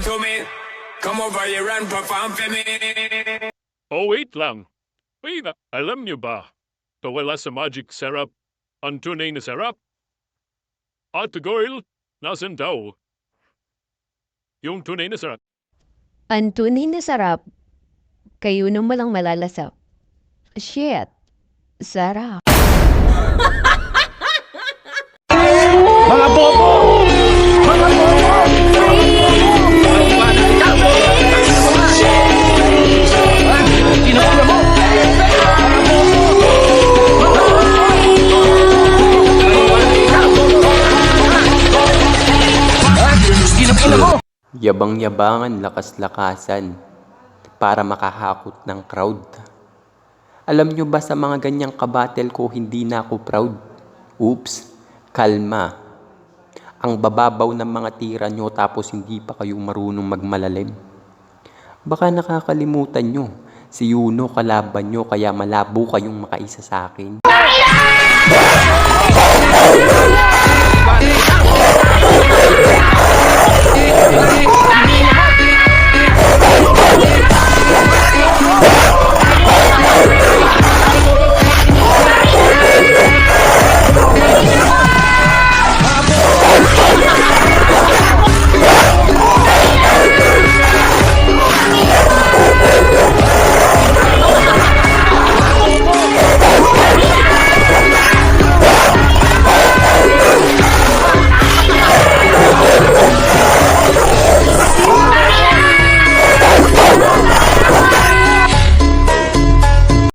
to me. Come over here and perform for me. Oh, wait lang. Wait, alam niyo ba? Wala sa magic syrup ang tunay na sarap. At girl, nasan daw? Yung tunay na sarap. Ang tunay na sarap, kayo nang malang malalasap. Shit, sarap. Mga bobo! Mga bobo! Kinakula mo! Yabang-yabangan, lakas-lakasan para makahakot ng crowd. Alam nyo ba sa mga ganyang kabatel ko hindi na ako proud? Oops, kalma. Ang bababaw ng mga tira nyo tapos hindi pa kayo marunong magmalalim. Baka nakakalimutan nyo, si Yuno kalaban nyo kaya malabo kayong makaisa sa akin.